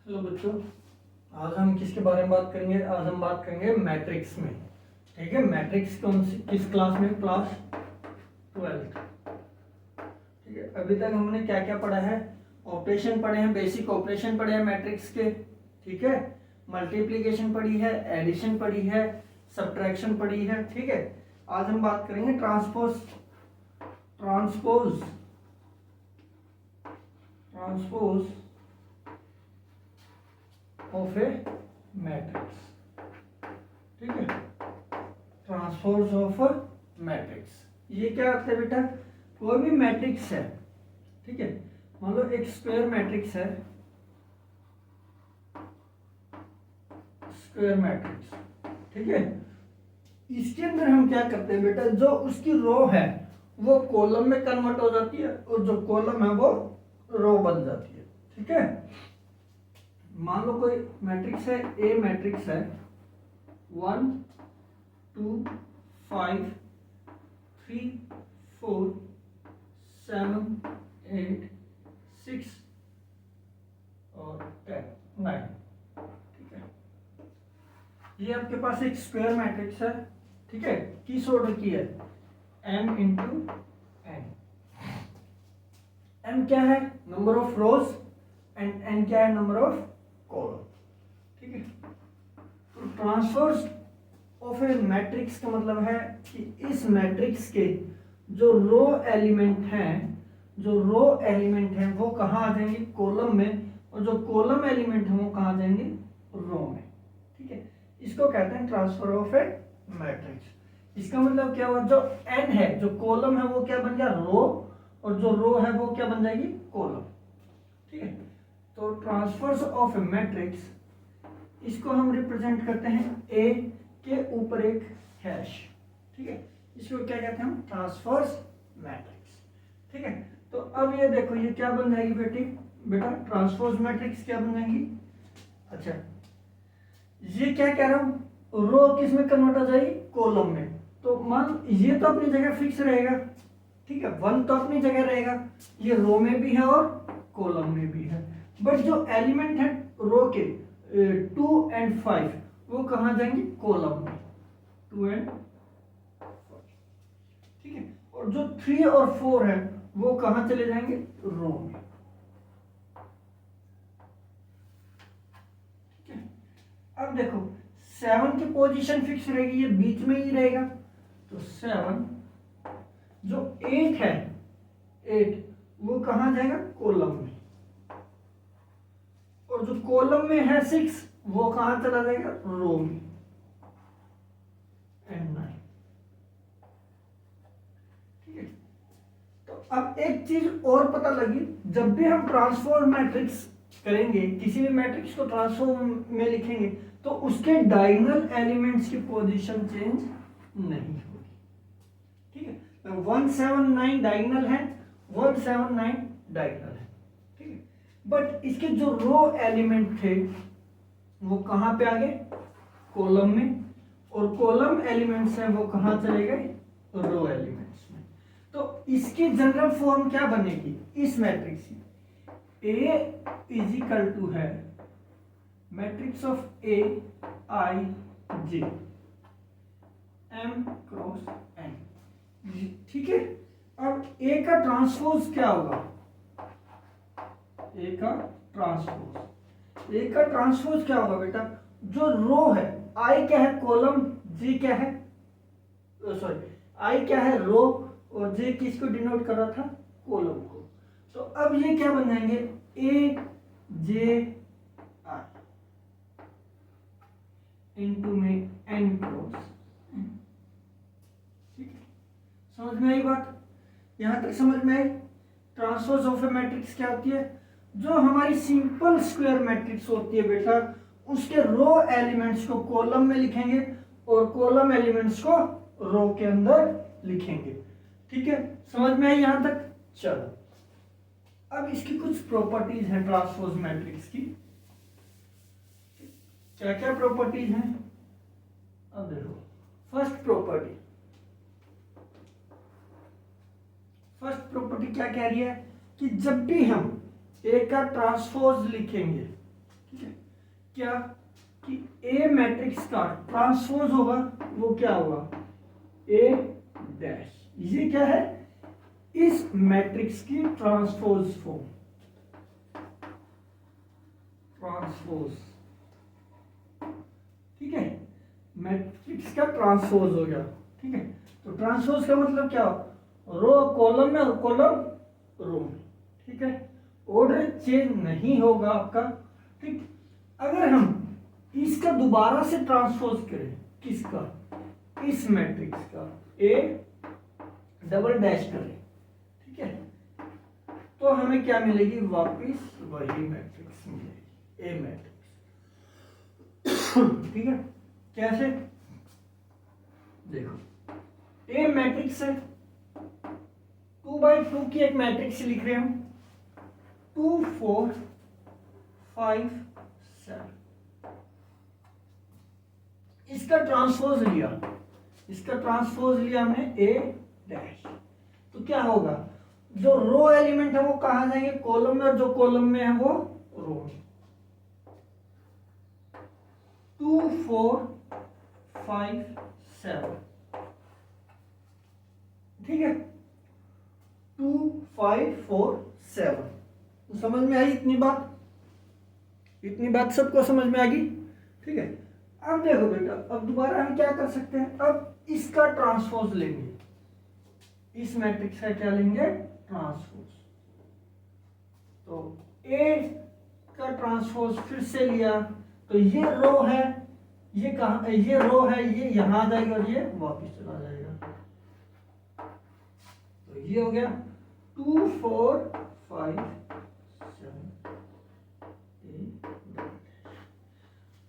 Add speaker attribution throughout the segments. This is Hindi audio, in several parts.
Speaker 1: हेलो बच्चों, आज हम किसके बारे में बात करेंगे? आज हम बात करेंगे मैट्रिक्स में। ठीक है, मैट्रिक्स कौन सी किस क्लास में? क्लास 12। ठीक है, अभी तक हमने क्या क्या पढ़ा है? ऑपरेशन पढ़े हैं, बेसिक ऑपरेशन पढ़े हैं मैट्रिक्स के। ठीक है, मल्टीप्लिकेशन पढ़ी है, एडिशन पढ़ी है, सब्ट्रैक्शन पढ़ी है। ठीक है, आज हम बात करेंगे transpose transpose transpose of A matrix. ठीक है, ट्रांसपोज ऑफ मैट्रिक्स। ये क्या होता है बेटा? कोई भी मैट्रिक्स है, ठीक है, मान लो एक स्क्वायर मैट्रिक्स है, स्क्वायर मैट्रिक्स। ठीक है, इसके अंदर हम क्या करते हैं बेटा? जो उसकी रो है वो कॉलम में कन्वर्ट हो जाती है और जो कॉलम है वो रो बन जाती है। ठीक है, मान लो कोई मैट्रिक्स है, ए मैट्रिक्स है 1 2 5 3 4 7 8 6 और 10 9। ठीक है, ये आपके पास एक स्क्वायर मैट्रिक्स है। ठीक है, किस ऑर्डर की है? m into n। m क्या है? Number of rose and n क्या है? Number of column. ठीक है, तो ट्रांसपोज ऑफ ए मैट्रिक्स का मतलब है कि इस मैट्रिक्स के जो रो एलिमेंट हैं वो कहाँ आ जाएंगे? कॉलम में, और जो कॉलम एलिमेंट है वो कहाँ जाएंगे? रो में। ठीक है, इसको कहते हैं ट्रांसफर ऑफ ए मैट्रिक्स। इसका मतलब क्या हुआ? जो n है, जो कॉलम है वो क्या बन गया? रो, और जो रो है वो क्या बन जाएगी? कॉलम। ठीक है, तो ट्रांसफर्स ऑफ ए मैट्रिक्स, इसको हम रिप्रेजेंट करते हैं ए के ऊपर एक हैश। ठीक है, इसको क्या कहते हैं हम? Transfers matrix. ठीक है, तो अब ये देखो, ये क्या बन जाएगी बेटा? ट्रांसपोज मैट्रिक्स क्या बन जाएगी? अच्छा, ये क्या कह रहा हूं? रो किस में कन्वर्ट हो जाएगी? कॉलम में। तो मान ये तो अपनी जगह फिक्स रहेगा। ठीक है, 1 तो अपनी जगह रहेगा, ये रो में भी है और कॉलम में भी है। बट जो एलिमेंट है रो के 2 एंड 5 वो कहाँ जाएंगे? कॉलम में, 2 एंड 5। ठीक है, और जो 3 और 4 है वो कहाँ चले जाएंगे? रो में। ठीक है, अब देखो 7 की पोजीशन फिक्स रहेगी, ये बीच में ही रहेगा। तो 7, जो 8 है, 8 वो कहाँ जाएगा? कॉलम में। और जो कॉलम में है 6 वो कहाँ चला जाएगा? रो में। एंड 9। ठीक है, तो अब एक चीज और पता लगी, जब भी हम ट्रांसफॉर्म मैट्रिक्स करेंगे, किसी भी मैट्रिक्स को ट्रांसफॉर्म में लिखेंगे, तो उसके डायगोनल एलिमेंट्स की पोजीशन चेंज नहीं होगी। ठीक है, 179 डायगोनल है, 179 डायगोनल है। ठीक है, बट इसके जो रो एलिमेंट थे वो कहाँ पे आ गए? कॉलम में, और कॉलम एलिमेंट्स हैं वो कहाँ चले गए? रो एलिमेंट्स में। तो इसकी जनरल फॉर्म क्या बनेगी इस मैट्रिक्स की? A इज इक्वल टू है matrix of A I J M cross N। ठीक है, अब A का ट्रांसपोज क्या होगा? A का ट्रांसपोज क्या होगा बेटा? जो रो है, I क्या है? कॉलम, J क्या है? सॉरी, I क्या है? रो, और J किसको डिनोट कर रहा था? कॉलम को। तो अब ये क्या बन जाएंगे? A J I इंटू में N क्रॉस। ठीक है, समझ में आई बात? यहां तक समझ में आई? ट्रांसपोज ऑफ ए मैट्रिक्स क्या होती है? जो हमारी सिंपल स्क्वायर मैट्रिक्स होती है बेटा, उसके रो एलिमेंट्स को कॉलम में लिखेंगे और कॉलम एलिमेंट्स को रो के अंदर लिखेंगे। ठीक है, समझ में आई यहां तक? चलो, अब इसकी कुछ प्रॉपर्टीज हैं ट्रांसपोज मैट्रिक्स की। क्या क्या प्रॉपर्टीज हैं? अब देखो, फर्स्ट प्रॉपर्टी क्या कह रही है कि जब भी हम ए का ट्रांसपोज लिखेंगे, ठीक है, क्या कि ए मैट्रिक्स का ट्रांसपोज होगा वो क्या होगा, ए डैश। ये क्या है, इस मैट्रिक्स की ट्रांसपोज फॉर्म, ट्रांसपोज, ठीक है, मैट्रिक्स का ट्रांसपोज हो गया। ठीक है, तो ट्रांसपोज का मतलब क्या, रो कॉलम में और कॉलम रो में। ठीक है, ऑर्डर चेंज नहीं होगा आपका। ठीक, अगर हम इसका दोबारा से ट्रांसपोज करें, किसका, इस मैट्रिक्स का ए डबल डैश करें, ठीक है, तो हमें क्या मिलेगी, वापिस वही मैट्रिक्स मिलेगी, ए मैट्रिक्स। ठीक है, कैसे, देखो ए मैट्रिक्स है, 2x2 की एक मैट्रिक्स लिख रहे हैं हम, 2 4 5 7। इसका ट्रांसपोज लिया, इसका ट्रांसपोज लिया हमने ए डैश, तो क्या होगा, जो रो एलिमेंट है वो कहां जाएंगे, कॉलम में, और जो कॉलम में है वो रो में। 2 4 5 7, ठीक है, 2 5 4 7। तो समझ में आई इतनी बात, इतनी बात सबको समझ में आ गई। ठीक है, अब देखो बेटा, अब दोबारा हम क्या कर सकते हैं, अब इसका ट्रांसपोज लेंगे, इस मैट्रिक्स का क्या लेंगे, ट्रांसपोज। तो ए का ट्रांसपोज फिर से लिया, तो ये रो है, ये कहां, ये रो है, ये यहां आ जाएगा और ये वापस चला जाएगा। तो ये हो गया 2 4 5 7 8।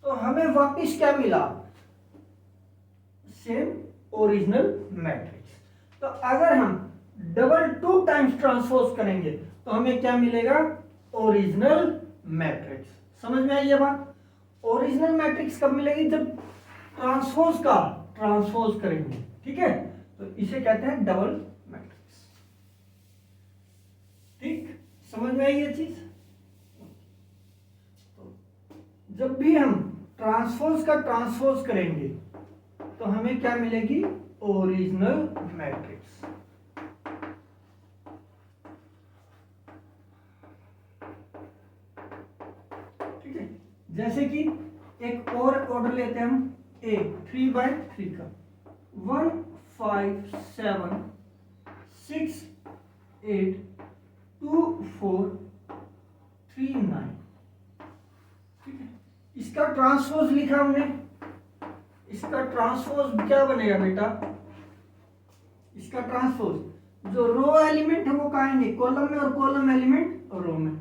Speaker 1: तो हमें वापस क्या मिला, सेम ओरिजिनल मैट्रिक्स। तो अगर हम डबल 2 टाइम्स ट्रांसपोज करेंगे तो हमें क्या मिलेगा, ओरिजिनल मैट्रिक्स। समझ में आई ये बात, ओरिजिनल मैट्रिक्स कब मिलेगी, जब ट्रांसपोज का ट्रांसपोज करेंगे। ठीक है, तो इसे कहते हैं डबल मैट्रिक्स। ठीक, समझ में आई ये चीज। तो जब भी हम ट्रांसपोज का ट्रांसपोज करेंगे तो हमें क्या मिलेगी, ओरिजिनल मैट्रिक्स। ठीक है, जैसे कि एक और ऑर्डर लेते हैं हम, ए 3/3 का, 1 5 7 6 8 2 4 3 9। ठीक है, इसका ट्रांसपोज लिखा हमने, इसका ट्रांसपोज क्या बनेगा बेटा, इसका ट्रांसपोज जो रो एलिमेंट है वो कहाँ आएंगे, कॉलम में, और कॉलम एलिमेंट रो में।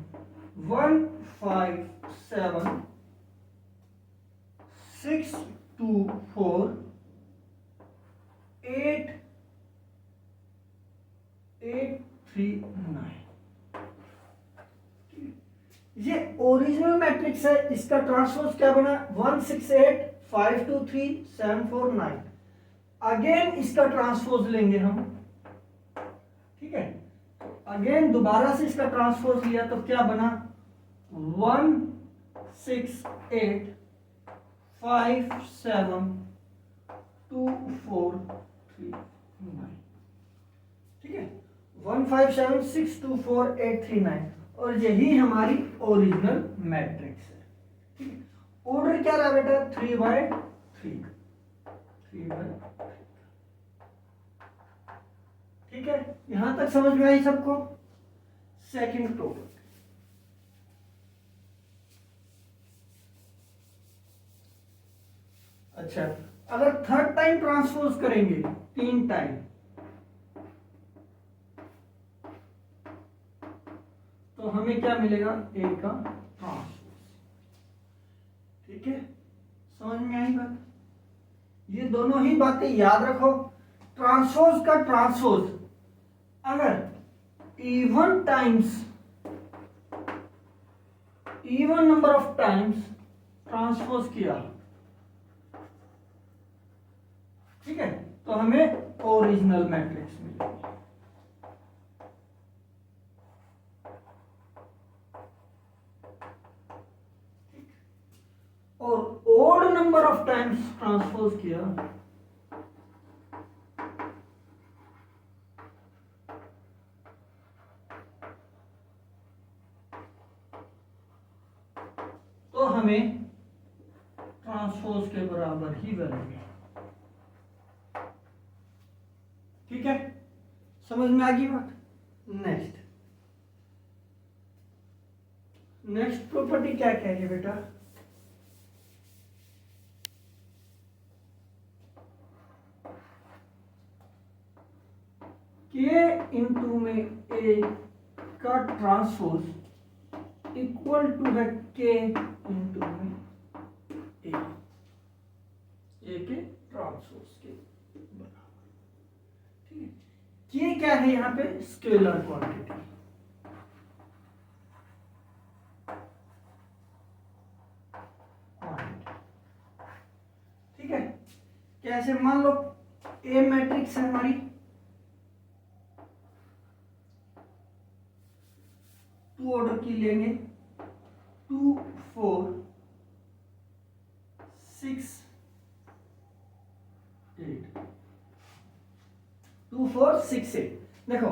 Speaker 1: 1 5 7 6 2 4 8 8 3 9। ये ओरिजिनल मैट्रिक्स है, इसका ट्रांसपोज क्या बना, 1 6 8 5 2 3 7 4 9। अगेन इसका ट्रांसपोज लेंगे हम। ठीक है, अगेन दोबारा से इसका ट्रांसपोज लिया तो क्या बना, 1 6 8 5 7 2 4 3 9। ठीक है, 1 5 7 6 2 4 8 3 9, और यही हमारी ओरिजिनल मैट्रिक्स है। ठीक है, ऑर्डर क्या रहा बेटा, 3/3। 3/3। ठीक है, यहां तक समझ में आई सबको। सेकंड टॉपिक, अच्छा, अगर थर्ड टाइम ट्रांसपोज करेंगे, 3 टाइम, तो हमें क्या मिलेगा, ए का ट्रांसपोज। ठीक है, समझ में आई बात, ये दोनों ही बातें याद रखो। ट्रांसपोज का ट्रांसपोज अगर even number of times transpose किया, ठीक है, तो हमें ओरिजिनल मैट्रिक्स मिलेगी। नंबर ऑफ टाइम्स ट्रांसपोज किया, तो हमें ट्रांसपोज के बराबर ही वैल्यू। ठीक है, समझ में आ गई बात। नेक्स्ट प्रॉपर्टी क्या कहेगी बेटा? के इंटू में ए का ट्रांसपोज इक्वल टू है के इंटू में ए के ट्रांसपोज के बराबर। ठीक है, के क्या है यहाँ पे? Scalar quantity. ठीक है, कैसे? मान लो ए मैट्रिक्स है हमारी, टू ऑर्डर की लेंगे, 2 4 6 8, 2 4 6 8। देखो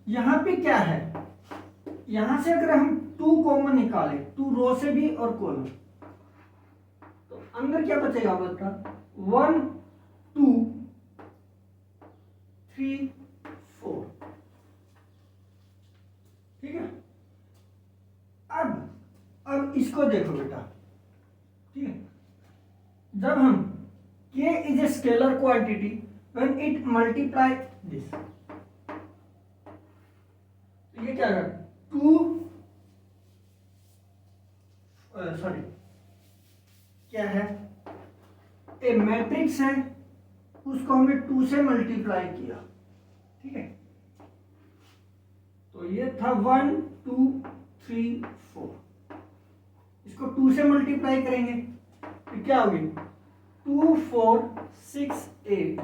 Speaker 1: यहां पे क्या है, यहां से अगर हम 2 कॉमन निकाले, 2 रो से भी और कॉलम, तो अंदर क्या बचेगा बता? 1 2 3 4। ठीक है, अब इसको देखो बेटा। ठीक है, जब हम k is a scalar quantity when it multiply this, तो ये क्या है? 2 सॉरी क्या है? ए मैट्रिक्स है, उसको हमने 2 से मल्टीप्लाई किया। ठीक है, तो ये था 1 2 3 4, इसको 2 से मल्टीप्लाई करेंगे तो क्या होगी? 2 4 6 8।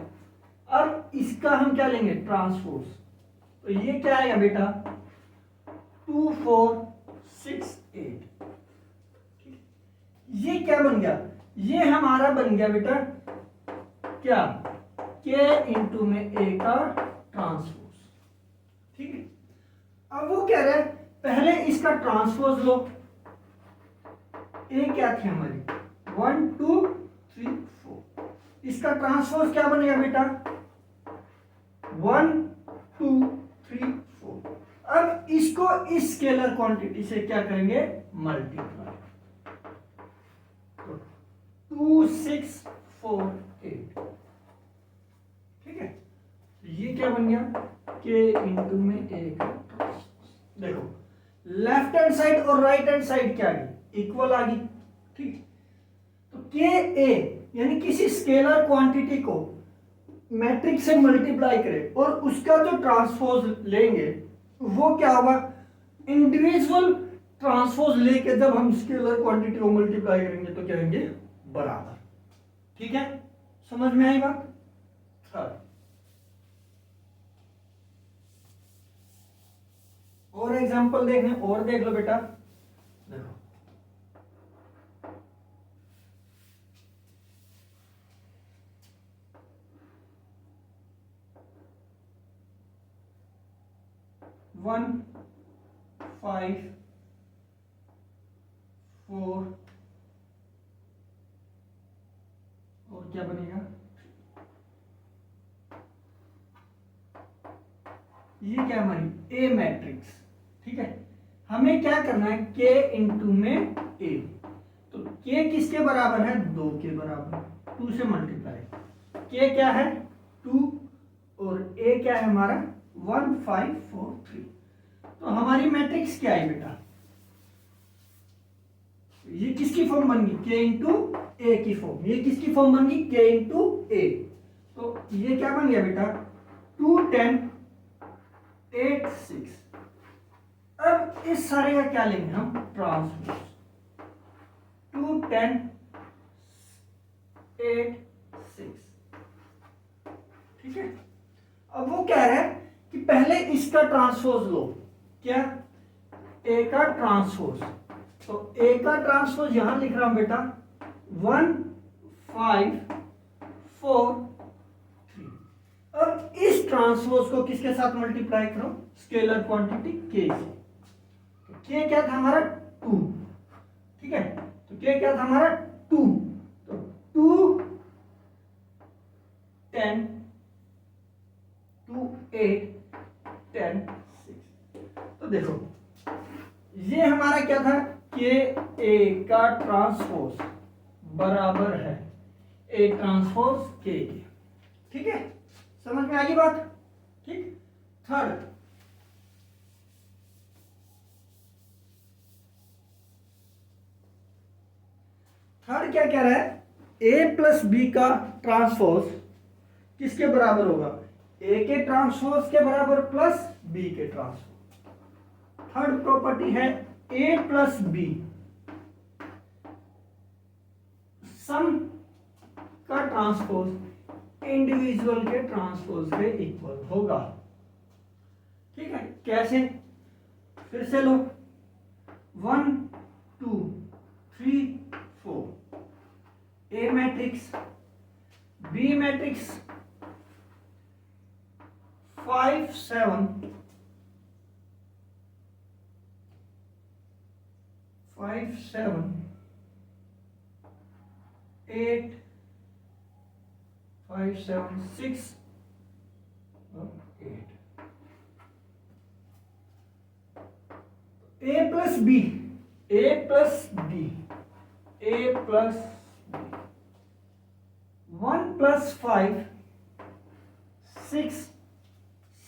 Speaker 1: अब इसका हम क्या लेंगे? ट्रांसपोज। तो ये क्या आएगा बेटा? 2 4 6 8। ये क्या बन गया? ये हमारा बन गया बेटा क्या? k इंटू में a का ट्रांसपोज। ठीक है, अब वो कह रहा है पहले इसका ट्रांसपोज लो। a क्या थी हमारी? 1 2 3 4। इसका ट्रांसपोज क्या बनेगा बेटा? 1 2 3 4। अब इसको इस स्केलर क्वांटिटी से क्या करेंगे? मल्टीप्लाई। 2 6 4 8। ठीक है, ये क्या बन गया? k इंटू में a का ट्रांसपोज। देखो लेफ्ट हैंड साइड और राइट हैंड साइड क्या आ गई? इक्वल आ गई। ठीक, तो के ए यानी किसी स्केलर क्वांटिटी को मैट्रिक्स से मल्टीप्लाई करें और उसका जो ट्रांसपोज लेंगे वो क्या होगा? इंडिविजुअल ट्रांसपोज लेके जब हम स्केलर क्वांटिटी को मल्टीप्लाई करेंगे तो क्या होंगे? बराबर। ठीक है, समझ में आई बात? हाँ, और एग्जांपल देखने और देख लो बेटा। देखो 1 5 4 और क्या बनेगा? ये क्या हमारी ए मैट्रिक्स। ठीक है, हमें क्या करना है? के इंटू में ए। तो के किसके बराबर है? 2 के बराबर, 2 से मल्टीप्लाई। के क्या है? 2 और ए क्या है हमारा? 1 5 4 3। तो हमारी मैट्रिक्स क्या है बेटा? ये किसकी फॉर्म बन गई? के इंटू ए की फॉर्म। ये किसकी फॉर्म बन गई? के इंटू ए। तो ये क्या बन गया बेटा? 2 10 8 6। अब इस सारे का क्या लेंगे हम? ट्रांसपोज। 2 10 8 6। ठीक है, अब वो कह रहा है कि पहले इसका ट्रांसपोज लो। क्या? ए का ट्रांसपोज। तो ए का ट्रांसपोज यहां लिख रहा हूं बेटा 1 5 4 3। अब इस ट्रांसपोज को किसके साथ मल्टीप्लाई करो, स्केलर क्वांटिटी k से। तो k क्या था हमारा 2, ठीक है, तो k क्या था हमारा 2, तो 2 10 2 8 10 6। तो देखो ये हमारा क्या था, के ए का ट्रांसपोज बराबर है ए ट्रांसपोज के, ठीक है, समझ में आ गई बात, ठीक। थर्ड क्या कह रहा है, ए प्लस बी का ट्रांसपोज किसके बराबर होगा, ए के ट्रांसपोज के बराबर प्लस बी के ट्रांसपोज। थर्ड प्रॉपर्टी है ए प्लस बी सम का ट्रांसपोज इंडिविजुअल के ट्रांसपोज के इक्वल होगा, ठीक है। कैसे, फिर से लो, 1 2 3 4 ए मैट्रिक्स, बी मैट्रिक्स, 5 7 5 7 8 5 7 6 8। ए प्लस बी, ए प्लस बी, ए plus B, 1 plus 5 6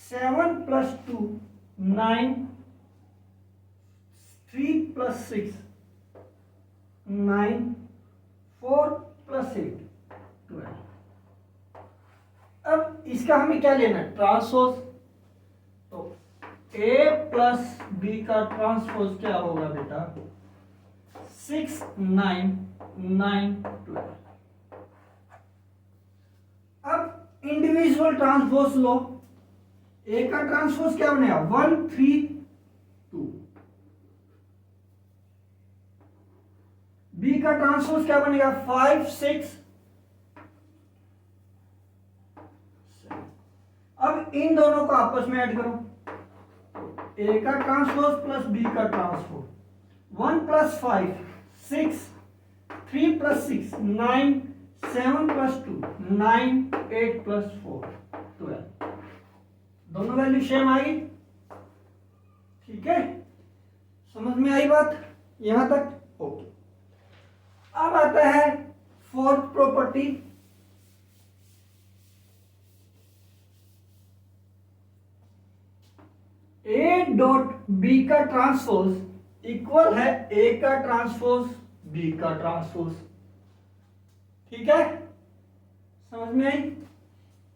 Speaker 1: 7 plus 2 9 3 plus 6 9 4 plus 8 12। अब इसका हमें क्या लेना है, ट्रांसपोज। तो a प्लस बी का ट्रांसपोज क्या होगा बेटा, 6 9 9 12। अब इंडिविजुअल ट्रांसपोज लो, ए का ट्रांसपोज क्या बनेगा, 1 3 2। बी का ट्रांसपोज क्या बनेगा, 5 6। अब इन दोनों को आपस में ऐड करो, ए का ट्रांसपोज प्लस बी का transpose, 1 plus 5 6 3 plus 6 9 7 plus 2 9 8 plus 4 12। दोनों वैल्यू सेम आई, ठीक है, समझ में आई बात यहां तक, ओके। अब आता है fourth property, A dot B का ट्रांसपोज इक्वल है ए का ट्रांसपोज बी का ट्रांसपोज, ठीक है, समझ में आई।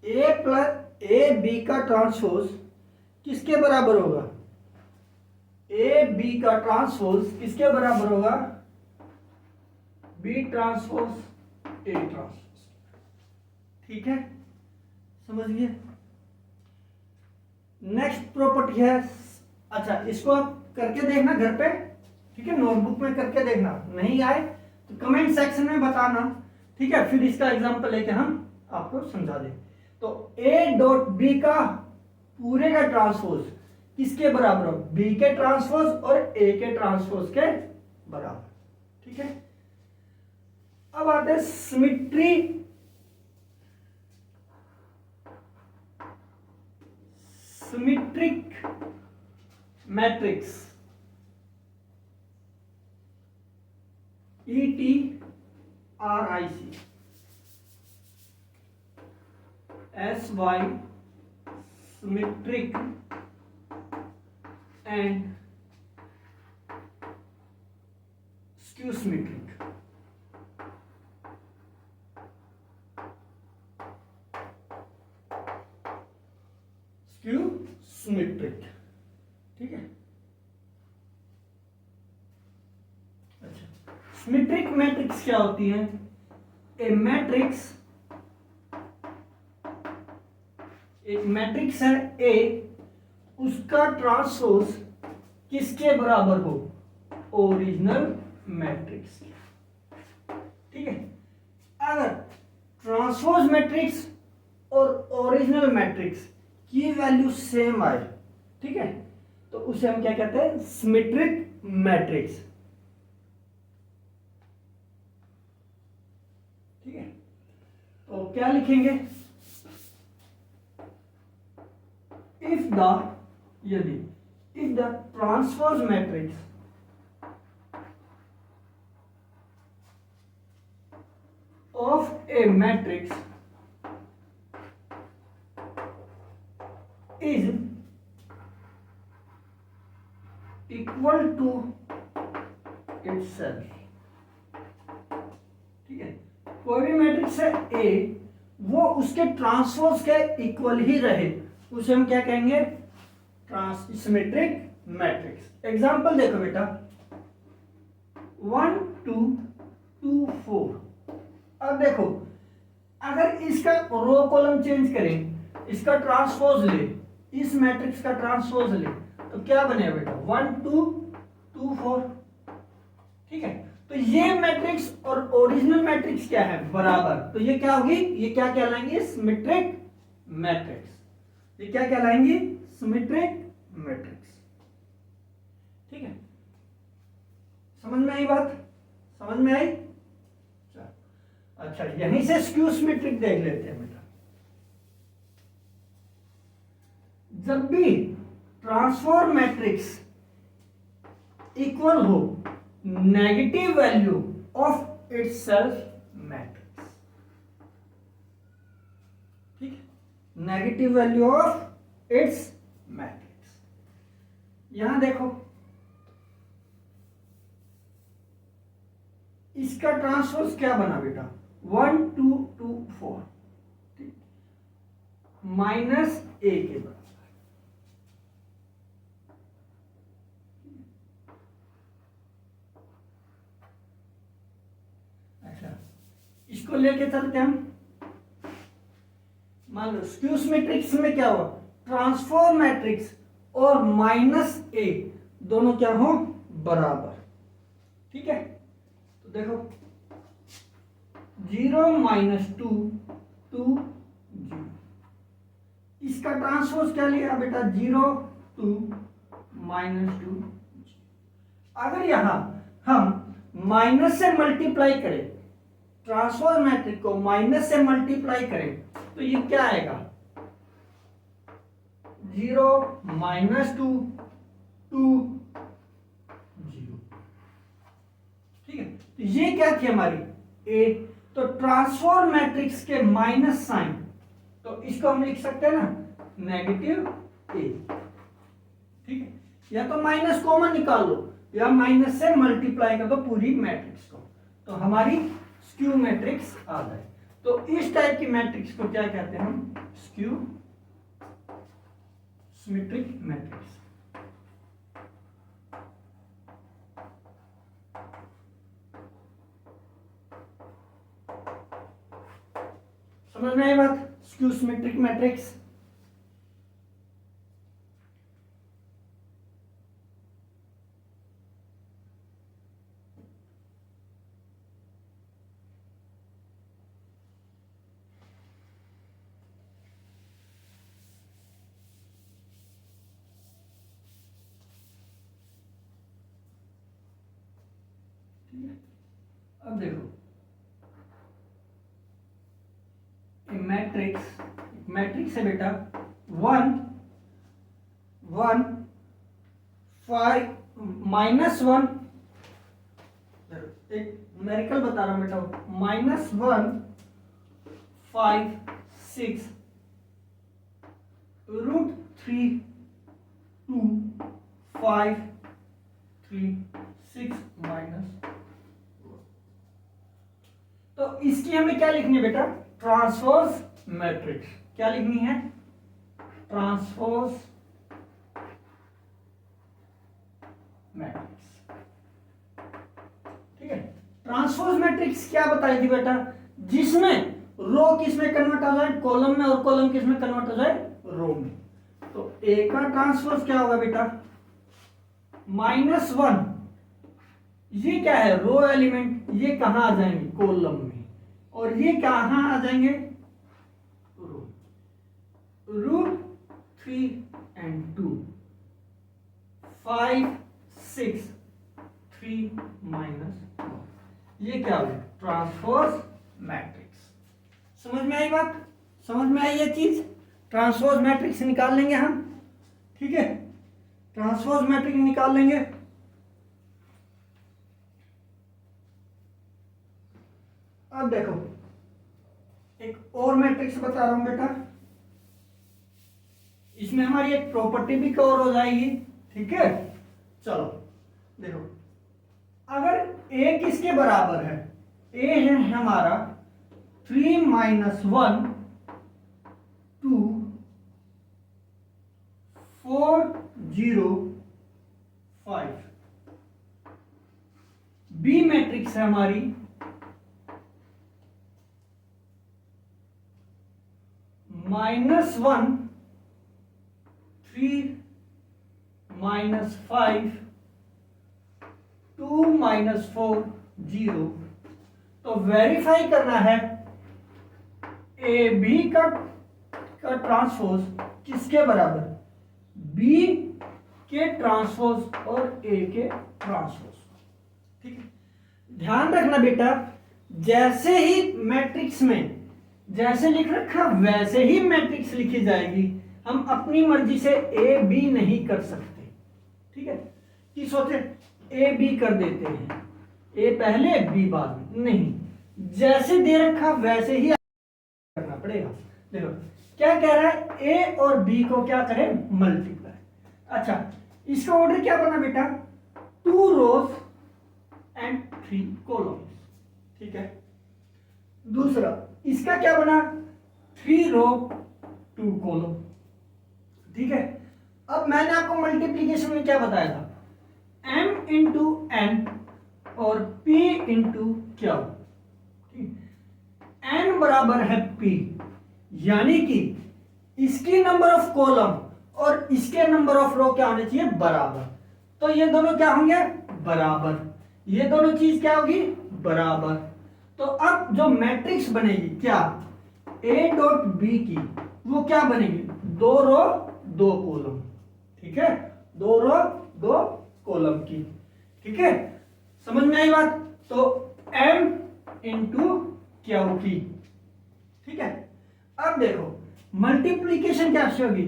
Speaker 1: ए प्लस ए बी का ट्रांसपोज किसके बराबर होगा, ए बी का ट्रांसपोज किसके बराबर होगा, बी ट्रांसपोज ए ट्रांसपोज, ठीक है, समझ गए। नेक्स्ट प्रॉपर्टी है, अच्छा इसको आप करके देखना घर पे, ठीक है, नोटबुक में करके देखना, नहीं आए तो कमेंट सेक्शन में बताना, ठीक है, फिर इसका एग्जांपल लेके हम आपको समझा दें। तो ए डॉट बी का पूरे का ट्रांसपोज किसके बराबर हो, बी के ट्रांसपोज और ए के ट्रांसपोज के बराबर, ठीक है। अब आते हैं symmetric matrix, ETRIC, SY symmetric and skew symmetric. Skew symmetric, ठीक है। अच्छा, सिमेट्रिक मैट्रिक्स क्या होती है, ए मैट्रिक्स, एक मैट्रिक्स है ए, उसका ट्रांसपोज किसके बराबर हो, ओरिजिनल मैट्रिक्स, ठीक है। अगर ट्रांसपोज मैट्रिक्स और ओरिजिनल मैट्रिक्स की वैल्यू सेम आए, ठीक है, तो उसे हम क्या कहते हैं, सिमेट्रिक मैट्रिक्स। ठीक है, तो क्या लिखेंगे, यदि if the transpose matrix of a matrix is equal to itself। ठीक है, कोई भी मैट्रिक्स है A, वो उसके ट्रांसपोज के इक्वल ही रहे, उसे हम क्या कहेंगे, सिमेट्रिक मैट्रिक्स। एग्जांपल देखो बेटा, 1 2 2 4। अब देखो, अगर इसका रो कॉलम चेंज करें, इसका ट्रांसपोज ले, इस मैट्रिक्स का ट्रांसपोज ले, तो क्या बनेगा बेटा, 1 2 2 4। ठीक है, तो ये मैट्रिक्स और ओरिजिनल मैट्रिक्स क्या है, बराबर, तो ये क्या होगी, ये क्या कहलाएंगे, सिमेट्रिक मैट्रिक्स। ये क्या कहलाएंगे, सिमेट्रिक मैट्रिक्स। ठीक है, समझ में आई बात, समझ में आई। अच्छा, यहीं से स्क्यू सिमेट्रिक देख लेते हैं बेटा। जब भी ट्रांसफॉर्म मैट्रिक्स इक्वल हो negative value of itself matrix. ठीक है, negative value of its matrix. यहां देखो, इसका ट्रांसपोज क्या बना बेटा, 1 2 2 4, माइनस ए के बराबर। अच्छा, इसको लेके चलते हम, मान लो स्क्यू मैट्रिक्स में क्या हुआ, ट्रांसफॉर्म मैट्रिक्स और माइनस ए दोनों क्या हो, बराबर। ठीक है, तो देखो 0 -2 2 0, इसका ट्रांसपोज क्या लिया बेटा, 0 2 -2। अगर यहां हम माइनस से मल्टीप्लाई करें, ट्रांसपोज मैट्रिक्स को माइनस से मल्टीप्लाई करें, तो ये क्या आएगा, 0 -2 2 0। ठीक है, तो ये क्या थी हमारी ए, तो ट्रांसफॉर्म मैट्रिक्स के माइनस साइन, तो इसको हम लिख सकते हैं ना, नेगेटिव ए। ठीक है, या तो माइनस कॉमन निकाल लो, या माइनस से मल्टीप्लाई कर दो पूरी मैट्रिक्स को, तो हमारी स्क्यू मैट्रिक्स आ जाए। तो इस टाइप की मैट्रिक्स को क्या कहते हैं हम, स्क्यू सिमेट्रिक मैट्रिक्स। समझ में आई बात, स्क्यू सिमेट्रिक मैट्रिक्स। अब देखो, मैट्रिक्स है बेटा, 1 1 5 -1, एक न्यूमेरिकल बता रहा हूं बेटा, -1 5 6 √3 2 5 3 6 -1। तो इसकी हमें क्या लिखनी है बेटा, ट्रांसपोज मैट्रिक्स। क्या लिखनी है, ट्रांसपोज मैट्रिक्स। ठीक है, ट्रांसपोज मैट्रिक्स क्या बताई थी बेटा, जिसमें रो किस में कन्वर्ट हो जाए, कॉलम में, और कॉलम किस में कन्वर्ट हो जाए, रो में। तो ए का ट्रांसपोज क्या होगा बेटा, -1, ये क्या है, रो एलिमेंट, ये कहां आ जाएंगे, कॉलम में। और ये कहाँ आ जाएंगे, रो, √3 and 2, 5 6 3 -1, ये क्या हो, ट्रांसपोज मैट्रिक्स। समझ में आई बात, समझ में आई ये चीज, ट्रांसपोज मैट्रिक्स निकाल लेंगे हम, ठीक है, ट्रांसपोज मैट्रिक्स निकाल लेंगे। अब देखो एक और मैट्रिक्स बता रहा हूं बेटा, इसमें हमारी एक प्रॉपर्टी भी कवर हो जाएगी, ठीक है। चलो देखो, अगर ए किसके बराबर है, ए है हमारा 3 - 1 2 4 0 5, बी मैट्रिक्स है हमारी -1 3 -5 2 -4 0। तो वेरीफाई करना है ए बी का ट्रांसपोज किसके बराबर, बी के ट्रांसपोज और ए के ट्रांसपोज, ठीक है। ध्यान रखना बेटा, जैसे ही मैट्रिक्स में जैसे लिख रखा वैसे ही मैट्रिक्स लिखी जाएगी, हम अपनी मर्जी से ए बी नहीं कर सकते, ठीक है। कि सोचे ए बी कर देते हैं, ए पहले बी बाद में, नहीं, जैसे दे रखा वैसे ही करना पड़ेगा। देखो क्या कह रहा है, ए और बी को क्या करें, मल्टीप्लाई। अच्छा, इसका ऑर्डर क्या बना बेटा, 2 रोज एंड 3 कॉलम्स, ठीक है। दूसरा इसका क्या बना, 3 रो 2 कॉलम, ठीक है। अब मैंने आपको मल्टीप्लीकेशन में क्या बताया था, m इंटू n और p इंटू क्यू, n बराबर है p, यानी कि इसकी नंबर ऑफ कॉलम और इसके नंबर ऑफ रो क्या होने चाहिए, बराबर। तो ये दोनों क्या होंगे, बराबर, ये दोनों चीज क्या होगी, बराबर। तो अब जो मैट्रिक्स बनेगी क्या, a डॉट बी की वो क्या बनेगी, 2 रो 2 कॉलम, ठीक है, 2 रो 2 कॉलम की, ठीक है। समझ में आई बात, तो m इंटू क्यू की, ठीक है। अब देखो मल्टीप्लीकेशन क्या होगी,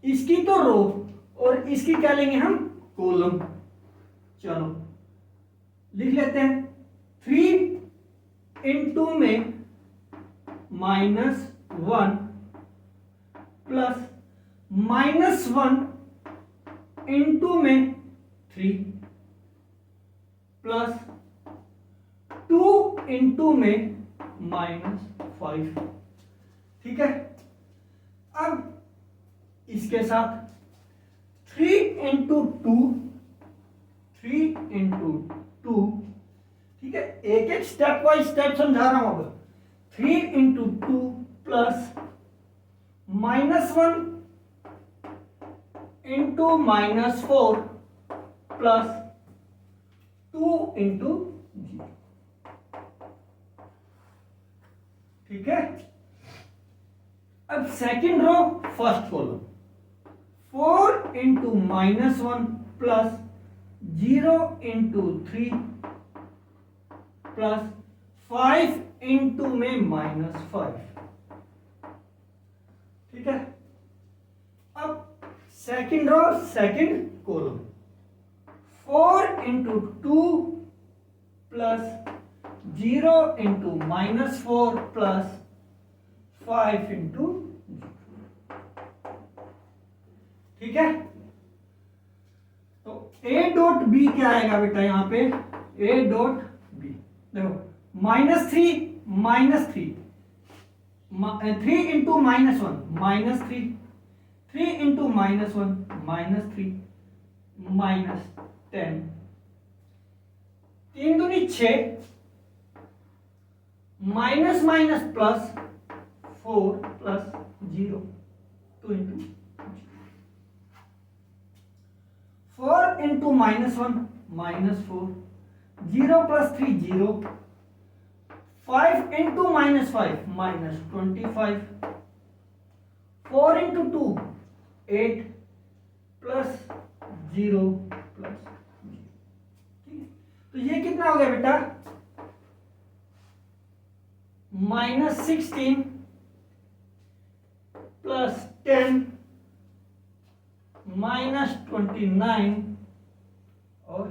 Speaker 1: इसकी तो रो और इसकी क्या लेंगे हम, कॉलम। चलो लिख लेते हैं, 3 इंटू में -1 प्लस -1 इंटू में 3 प्लस 2 इंटू में -5, ठीक है। अब इसके साथ 3 इंटू 2, 3 इंटू 2, ठीक है, एक एक स्टेप वाइज स्टेप समझा रहा हूं। अब 3 into 2 plus -1 into -4 plus 2 into 0, ठीक है। अब second row first column, 4 into -1 plus 0 into 3 plus 5 into में -5, ठीक है। अब second row second column, 4 into 2 plus 0 into -4 plus 5 into, ठीक है। तो a डॉट बी क्या आएगा बेटा, यहां पे a डॉट बी, देखो -3 -3 3 इंटू -1 -3 3 इंटू -1 -3 -10 3 दूनी 6 minus minus plus 4 plus 0 2 into 4 into -1 -4 0 plus 3 0 5 into -5 -25, 4 into 2 8 plus 0 plus 0। ठीक है, तो ये कितना हो गया बेटा, -16 प्लस 10 -29 और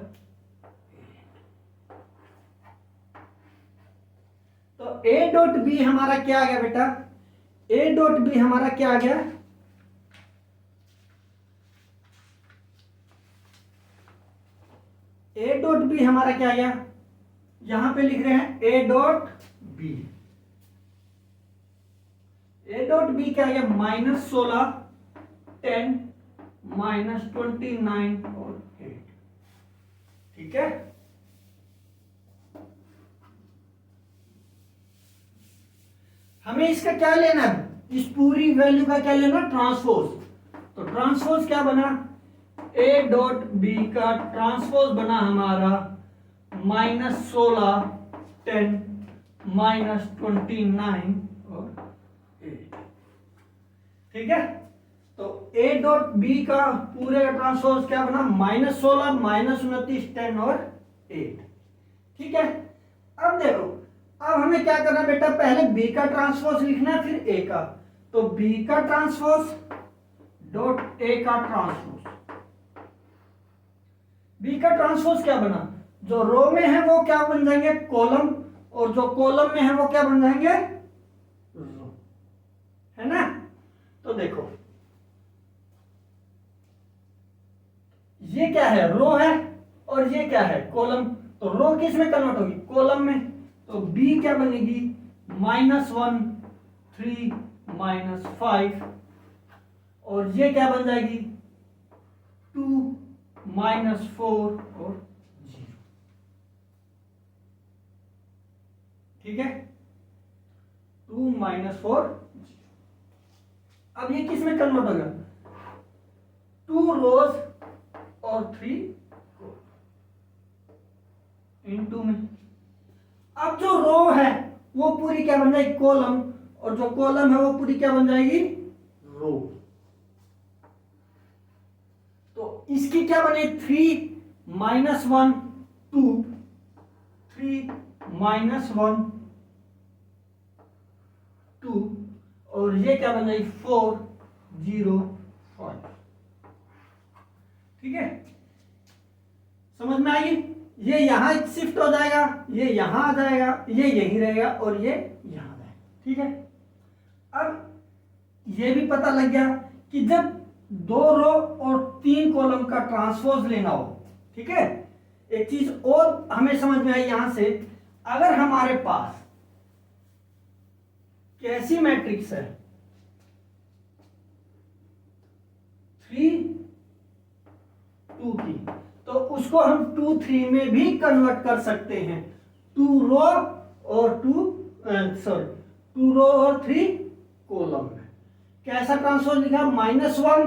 Speaker 1: तो A डॉट बी हमारा क्या आ गया बेटा, A डॉट बी हमारा क्या आ गया, A डॉट बी हमारा क्या आ गया, यहां पे लिख रहे हैं A dot B. A dot B क्या आ गया, -16 10 -29 और 8। ठीक है, हमें इसका क्या लेना है, इस पूरी वैल्यू का क्या लेना, ट्रांसपोज। तो ट्रांसपोज क्या बना, A डॉट बी का ट्रांसपोज बना हमारा -16 10 -29 और 8। ठीक है, तो A डॉट बी का पूरे का ट्रांसपोज क्या बना, -16 -29 10 और 8। ठीक है, अब देखो, अब हमें क्या करना है बेटा, पहले B का ट्रांसपोज लिखना है फिर A का। तो B का ट्रांसपोज डॉट A का ट्रांसपोज। B का ट्रांसपोज क्या बना, जो रो में है वो क्या बन जाएंगे, कॉलम, और जो कॉलम में है वो क्या बन जाएंगे, रो, है ना। तो देखो ये क्या है, रो है, और ये क्या है, कॉलम। तो रो किस में कन्वर्ट होगी, कॉलम में। तो B क्या बनेगी, -1 3 -5, और ये क्या बन जाएगी, 2 -4 और 0। ठीक है, 2 -4 0। अब ये किस में कन्वर्ट होगा, 2 रोज और 3 इनटू में। अब जो रो है वो पूरी क्या बन जाएगी, कॉलम, और जो कॉलम है वो पूरी क्या बन जाएगी, रो। तो इसकी क्या बने, 3 -1 2 3 -1 2, और ये क्या बन जाएगी, 4 0 5। ठीक है, समझ में आई, ये यहां शिफ्ट हो जाएगा, ये यहां आ जाएगा, ये यहीं रहेगा, और ये यहां जाएगा। ठीक है, अब ये भी पता लग गया कि जब 2 रो और 3 कॉलम का ट्रांसपोज लेना हो, ठीक है, एक चीज और हमें समझ में आई यहां से, अगर हमारे पास कैसी मैट्रिक्स है, 3 2 की, तो उसको हम 2 3 में भी कन्वर्ट कर सकते हैं, 2 रो और 2 रो और 3 कॉलम में। कैसा ट्रांसपोज लिखा, -1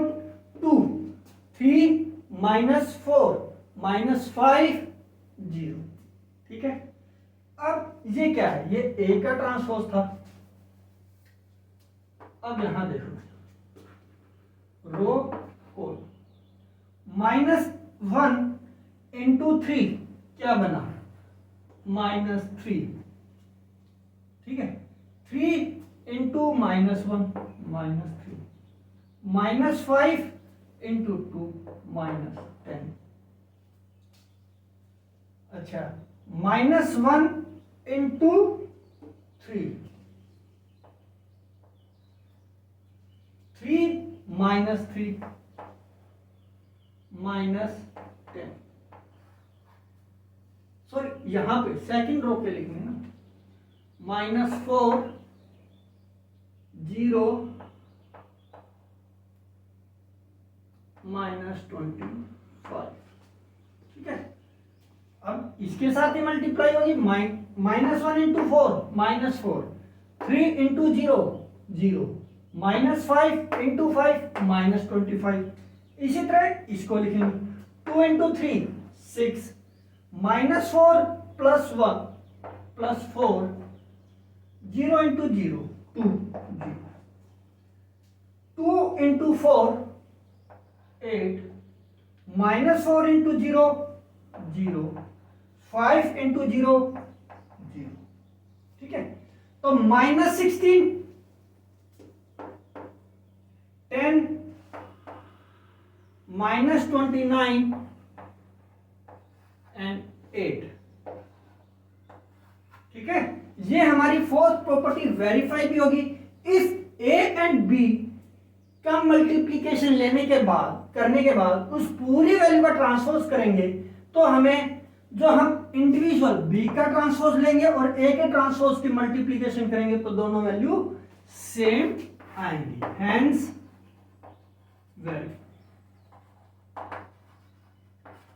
Speaker 1: 2 3 -4 -5 0। ठीक है, अब ये क्या है, ये A का ट्रांसपोज था। अब यहां देखो, रो कॉलम, -1 इंटू 3 क्या बना, -3। ठीक है, 3 इंटू -1 -3, -5 इंटू 2 -10। अच्छा, -1 इंटू 3 3 -3 -10। सॉरी, यहां पे सेकंड रो पे लिखने ना, -4 0 -25। ठीक है, अब इसके साथ ही मल्टीप्लाई होगी, -1 इंटू 4 -4, 3 इंटू 0 0, -5 इंटू 5 -25। इसी तरह इसको लिखेंगे, 2 into 3 6, -4 + 1 + 4 0 into 0 2 0, 2 into 4 8, -4 into 0 0, 5 into 0 0, ठीक है। तो -16 10 -29 एंड 8, ठीक है। ये हमारी फोर्थ प्रॉपर्टी वेरीफाई भी होगी। इस ए एंड बी का मल्टीप्लीकेशन करने के बाद उस पूरी वैल्यू का ट्रांसपोज करेंगे तो हमें जो हम इंडिविजुअल बी का ट्रांसपोज लेंगे और ए के ट्रांसपोज की मल्टीप्लीकेशन करेंगे तो दोनों वैल्यू सेम आएंगी, हेंस वेरीफाई।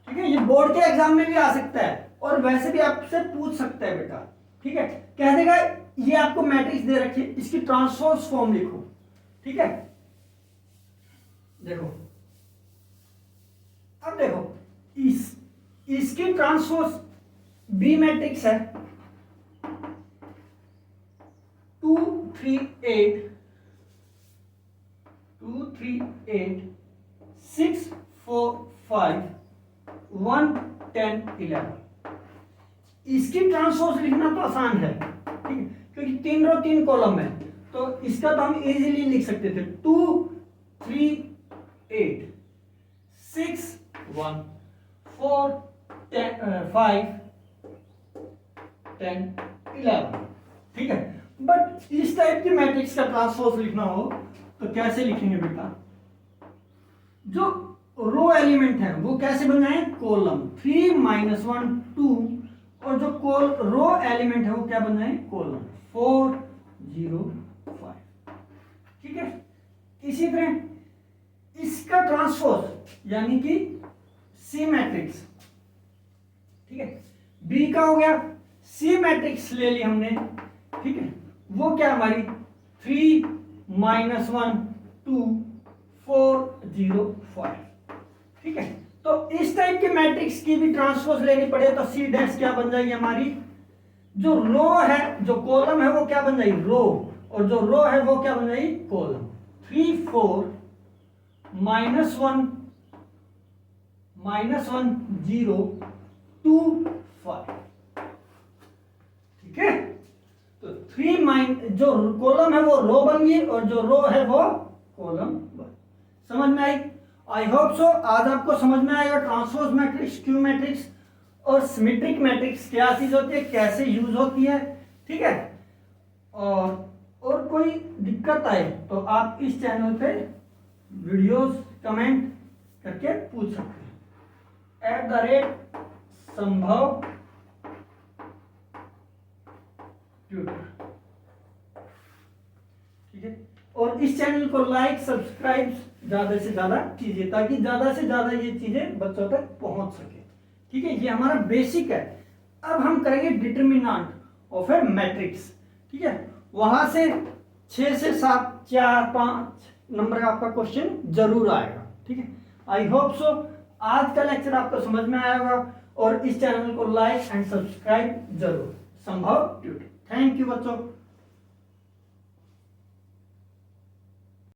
Speaker 1: ठीक है, ये बोर्ड के एग्जाम में भी आ सकता है और वैसे भी आपसे पूछ सकता है बेटा, ठीक है। कह देगा ये आपको मैट्रिक्स दे रखी है, इसकी ट्रांसपोज फॉर्म लिखो, ठीक है। देखो, अब देखो इसकी ट्रांसपोज बी मैट्रिक्स है 2 3 8 2 3 8 6 4 5 1 10 11। इसकी ट्रांसपोज लिखना तो आसान है, ठीक है, क्योंकि 3 रो 3 कॉलम है, तो इसका तो हम इजीली लिख सकते थे 2 3 8 6 1 4 5 10 11, ठीक है। बट इस टाइप की मैट्रिक्स का ट्रांसपोज लिखना हो तो कैसे लिखेंगे बेटा? जो रो एलिमेंट है वो कैसे बनाए? कॉलम 3 -1 2, और जो रो एलिमेंट है वो क्या बनाए? कॉलम 4 0 5, ठीक है। इसी तरह इसका ट्रांसपोज यानी कि सी मैट्रिक्स, ठीक है, बी का हो गया, सी मैट्रिक्स ले ली हमने, ठीक है, वो क्या हमारी 3 -1 2 4 0 5, ठीक है। तो इस टाइप के मैट्रिक्स की भी ट्रांसपोज लेनी पड़े तो सी डैश क्या बन जाएगी हमारी? जो रो है, जो कॉलम है वो क्या बन जाएगी? रो, और जो रो है वो क्या बन जाएगी? कॉलम। 3 4 -1 0 2 5, ठीक है। तो 3 जो कॉलम है वो रो बन गई और जो रो है वो कॉलम बन। समझ में आई? I hope so. आज आपको समझ में आएगा ट्रांसपोज मैट्रिक्स, क्यू मैट्रिक्स और सिमेट्रिक मैट्रिक्स क्या चीज होती है, कैसे यूज होती है, ठीक है। और कोई दिक्कत आए तो आप इस चैनल पे वीडियोस कमेंट करके पूछ सकते हैं @संभव ट्यूटर, ठीक है। और इस चैनल को लाइक सब्सक्राइब ज्यादा से ज्यादा कीजिए ताकि ज्यादा से ज्यादा ये चीजें बच्चों तक पहुंच सके, ठीक है। ये हमारा बेसिक है। अब हम करेंगे डिटरमिनेंट ऑफ ए मैट्रिक्स, ठीक है। वहां से 6 से 7 4 5 नंबर का आपका क्वेश्चन जरूर आएगा, ठीक है। आई होप सो आज का लेक्चर आपको समझ में आया होगा और इस चैनल को लाइक एंड सब्सक्राइब जरूर। संभव ट्यूटर। थैंक यू बच्चों।